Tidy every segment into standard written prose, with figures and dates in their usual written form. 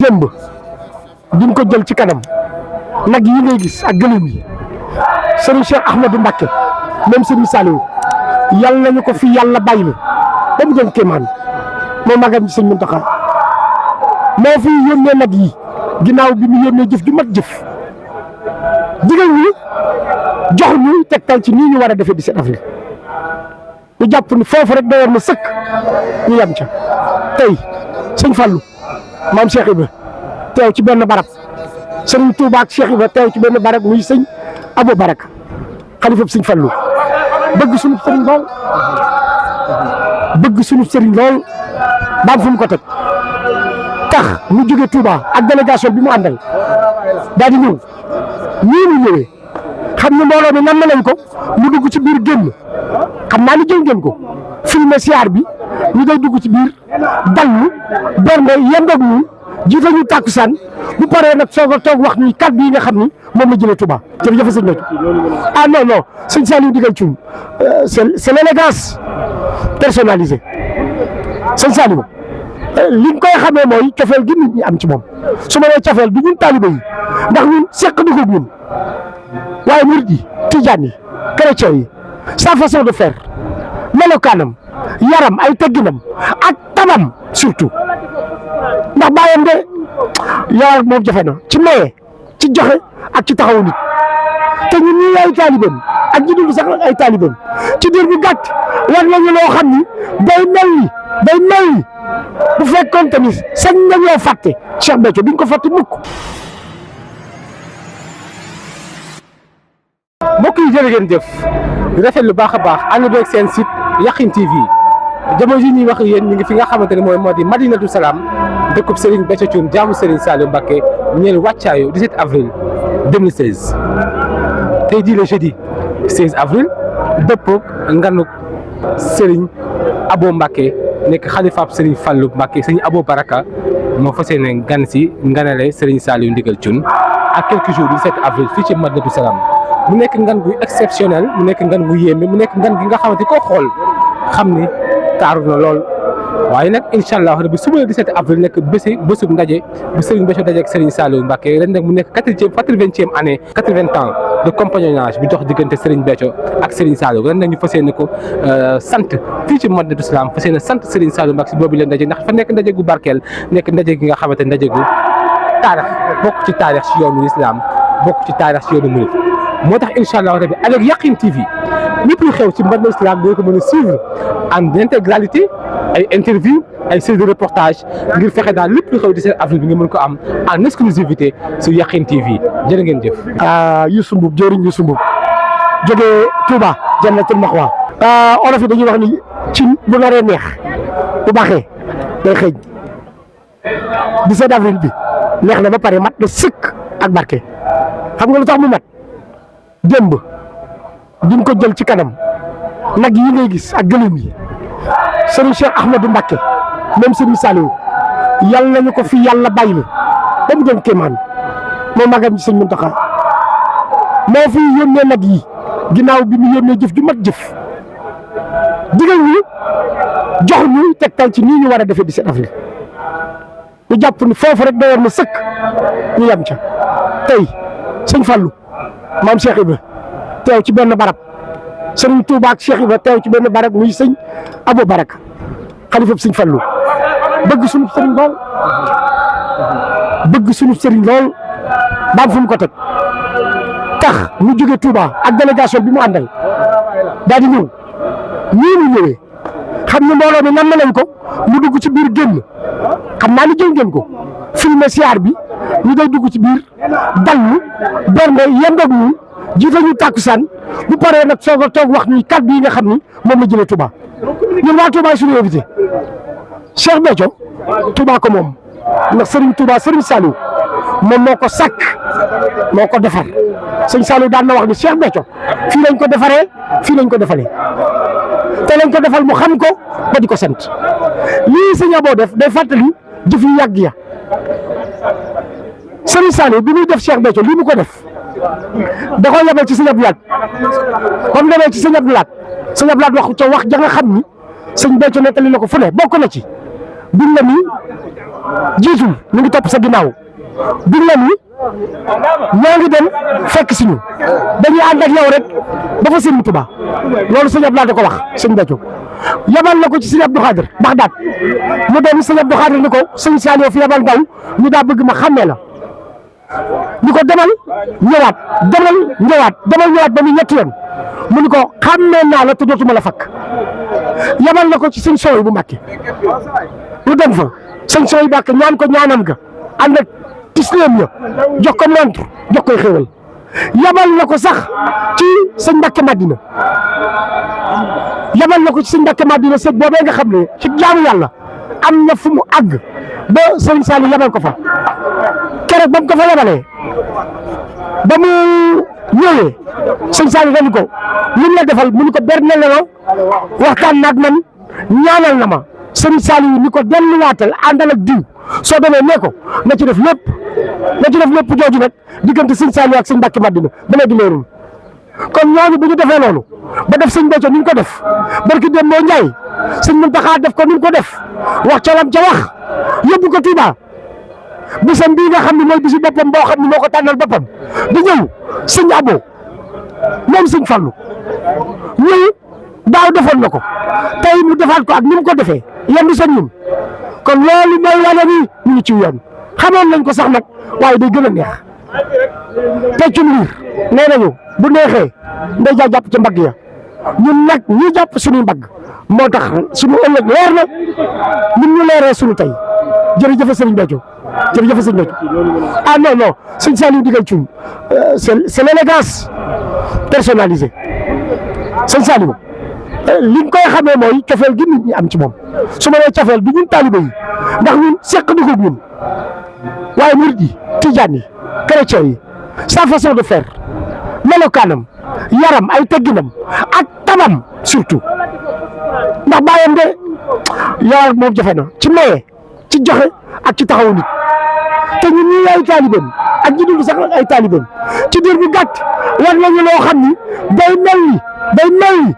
démb duñ ko jël ci kanam nag yi ngay gis ak gëléem yi sëriñ Cheikh Ahmadou Mbacké même sëriñ Saliou yàlla nañu ko fi yàlla bàyyi ba mu doon kéemaan moom magam ci sëñ Mountakha moo fi yónnee nag yi ginnaaw bi mu yónnee jëf ju mat jëf digal ñu jox ñu tegtal ci nii ñu war a defee 17 avril ñu jàpp ni foofu rek da war na sëkk ñu yem ca tey sëñ Fallou maam Cheikh Ibra teew ci benn barab sëriñ Touba ak Cheikh Ibra teew ci benn barab muy sëñ Abou Baraka xalifa sëñ Fallou bëgg sunu sëriñ lool baam fu mu ko teg tax mu jóge Touba ak délégation bi mu àndal daal di ñëw nii mu ñëwee xam ne mbooloo mi nam nañ ko mu dugg ci biir génn xam naa ni jël ngeen ko filmé siyaar bi ñu day dugg ci biir dallu bernde yendoog ñu jiital ñu tàkkusaan bu paree nag soog a toog wax ni kàddu yi nga xam ni moom la jëlee Touba jërëjëf sëñ Béthio non sëñ Saliou digal Thioune c'est l'élégance personnalisée sëñ Saliou li nga koy xamee mooy cofeel gi nit ñi am ci moom su ma nee cofeel du ñun taalibe yi ndax ñun seq na ko ñun waaye murid yi tijaan yi chrétien yi sa façon de faire melokaanam yaram ay tegginam ak tabam surtout ndax bàyyam de yaar moom jafe na ci maye ci joxe ak ci taxawu nit te ñun ñii ay taalibeem ak ñi dul sax ay taalibeem ci diir bu gàtt war nañu loo xam ni day mel ni bu fekkoon tamit sañ nañoo fàtte Cheikh Béthio duñ ko fàtte mukk. mbokk yi jërë ngeen jëf rafet lu baax a baax ànd beeg seen site Yakhine TV jamono ji ñuy wax yéen ñu ngi fi nga xamante ne moo di Madinatu Salaam dëkkub Serigne Béthio Thioune jaamu Serigne Saliou Mbacké ñeel wàccaayu 17 avril 2016 tey jii le jeudi 16 avril dëppoog nganuk Serigne Abo Mbacké nekk xalifaab Serigne Fallou Mbacké Serigne Abo Baraka moo fas yéene gan si nganale Serigne Saliou Ndigal Thioune ak quelques jours du 17 avril fii ci Madinatu Salaam mu nekk ngan gu exceptionnel mu nekk ngan gu yéeme mu nekk ngan gi nga xamante koo xool xam ni taaru na lool waaye nag incha allah rabbi suba le 17 avril nekk bésub ndaje bu Serigne Béthio daje ak Serigne Saliou Mbacké ren nag mu nekk 80e année 80 ans de compagnonnage bi dox diggante Serigne Béthio ak Serigne Saliou ren nag ñu fas yéene ko sant fii ci Madinatu Salaam fas yéene sant Serigne Saliou Mbacké si boobu leen ndaje ndax fa nekk ndaje gu barkeel nekk ndaje gi nga xamante ndaje gu taarix bokk ci taarix si yoonu islam bokk ci taarix si yoonu murid moo tax incha allah rabbi avec Yakhine TV lépp lu xew ci Madinatu Salaam doo ko mën a suivre en intégralité ay interview ay série de reportage ngir fexe daal lépp lu xew 17 avril bi nga mën ko am en exclusivité sur Yakhine TV jërë ngeen jëf. Youssou Mboub jëriñ Youssou Mboub jógee Touba Jannatul Maxwa. olof yi dañuy wax ni ci bu naree neex bu baaxee day xëy 17 avril bi neex na ba pare mat na sëkk ak barke xam nga lu tax mu mat. démb duñ ko jël ci kanam nag yi ngay gis ak gëléem yi sëriñ Cheikh Ahmadou Mbacké même sëriñ Saliou yàlla nañu ko fi yàlla bàyyi ba mu doon kéemaan moom magam ci sëñ Mountakha moo fi yónnee nag yi ginnaaw bi mu yónnee jëf ju mat jëf digal ñu jox ñu tegtal ci nii ñu war a defee 17 avril ñu jàpp ni foofu rek da war na sëkk ñu yem ca tey sëñ Fallou maam Cheikh Ibra teew ci benn barab sëriñ Touba ak Cheikh Ibra teew ci benn barab muy sëñ Abou Baraka xalifa sëñ Fallou bëgg sunu sëriñ lool baam fu mu ko teg tax mu jóge Touba ak délégation bi mu àndal daal di ñëw nii mu ñëwee xam ne mbooloo mi nam nañ ko mu dugg ci biir génn xam naa ni jël ngeen ko filmé siyaar bi ñu day dugg ci biir dallu bernde yendoog ñu jiital ñu tàkkusaan bu paree nag soog a toog wax ni kàddu yi nga xam ni moom la jëlee Touba ñun waa Touba suñu invité Cheikh Béthio Touba ko moom ndax Serigne Touba Serigne Saliou moom moo ko sàkk moo ko defar sëñ Saliou daan na wax ni Cheikh Béthio fii lañ ko defaree fii lañ ko defalee te lañ ko defal mu xam ko ba di ko sant lii sëñ Abo def day fàttali jëf yu yàgg ya Serigne Saliou bi muy def Cheikh Béthio lii mu ko def da koo yebal ci sëñ Abdou Lahad ba mu demee ci sëñ Abdou Lahad wax ca wax ja nga xam ni sëñ Béthio nettali na ko fu ne bokk na ci duñ la ni jiitul ñu ngi topp sa ginnaaw duñ la ni ñoo ngi dem fekk si ñu dañuy ànd ak yow rek ba fa sëñ Tuubaa loolu sëñ Abdou da ko wax sëñ Béthio yabal na ko ci sëñ Abdou Khadir Baxdaad mu dem sëñ Abdou Khadir ni ko sëñ Saliou fi yabal ndaw ñu daa bëgg ma xàmmee la ni ko demal ñëwaat demal ñëwaat ba muy ñetti yoon mu ni ko xàmmee naa la te dootuma la fakk yabal na ko ci sëñ Sooy bu Mbàkke mu dem fa sëñ Sooy bu Mbàkke ñaan ko ñaanam ga ànd ak tisleem ya jox ko montre jox koy xéwal yabal na ko sax ci sëñ Mbàkke Madina yabal na ko ci sëñ Mbàkke Madina sëñ boobee nga xam ne ci jaamu yàlla am na fu mu àgg ba sëñ Saliou yabal ko fa keroog ba mu ko fa yabalee ba mu ñëwee sëñ Saliou dañu ko lim la defal mu ni ko bernel na waxtaan naag man ñaanal na ma sëñ Saliou ni ko delluwaatal àndal ak diw soo demee nee ko na ci def lépp jooju nag diggante sëñ Saliou ak sëñ Mbàkke Madina ba léegi leerul kon ñooñu bu ñu defee loolu ba def sëñ Béthio ni ñu ko def barki dem moo Njaay sëñ Muntaxa def ko ni ñu ko def wax ca lam ca wax yóbbu ko Touba bisam bii nga xam ne mooy bisu boppam boo xam ne moo ko tànnal boppam di ñëw sëñ Abo moom sëñ Fallu ñëw daaw defoon na ko tey mu defaat ko ak ni mu ko defee yendu sa ñun kon loolu mooy wane ni ñu ngi ci yoon xamoon nañ ko sax nag waaye day gën a neex peccum liir nee nañu bu neexee ndey jaa jàpp ca mbagg ya ñun nag ñu jàpp suñuy mbagg moo tax suñu ëllëg leer na ñun ñu leeree suñu tey jërëjëf Serigne Béthio jërëjëf Serigne Béthio ah non sëñ Saliou digal cuum c'est l'élégance personnalisée sëñ Saliou li nga koy xamee mooy cofeel gi nit ñi am ci moom su ma nee cofeel bi ñun taalibe yi ndax ñun seq na ko ñun waaye murid yi tijaan yi chrétien yi sa façon de faire melokaanam yaram ay tegginam ak tabam surtout ndax bàyyam de yaram moom jafe na ci maye ci joxe ak ci taxawu nit te ñun ñii ay taalibeem ak ñi dul sax ay taalibeem ci diir bu gàtt war nañu loo xam ni day mel ni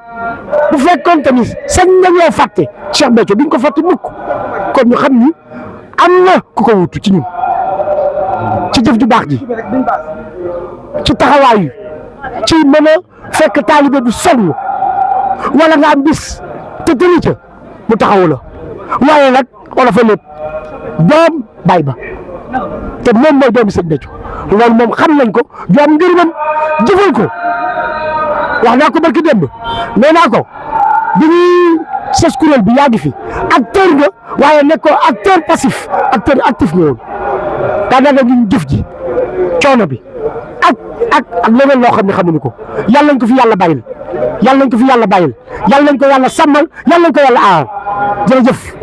bu fekkoon tamit sañ nañoo fàtte Cheikh Béthio duñ ko fàtte mukk kon ñu xam ni am na ku ko wutu ci ñun ci jëf ju baax ji ci taxawaayu ci mën a fekk taalibe bu sonn wala nga am bis te tëli ca mu taxawu la waaye nag wala fa lépp doom bay ba te moom mooy doomi sëñ Béthio loolu moom xam nañ ko ju am ngërëmam jëfal ko wax naa ko barki démb nee naa ko bi ñuy sos kuréel bi yaa ngi fi acteur nga waaye nekkoo acteur passif acteur actif nga woon daanaka ñu jëf ji coono bi ak leneen loo xam ne xamuñu ko yàlla nañ ko fi yàlla bàyyil yàlla nañ ko fi yàlla bàyyil yàlla nañ ko yàlla sàmmal yàlla nañ ko yàlla aar jërëjëf.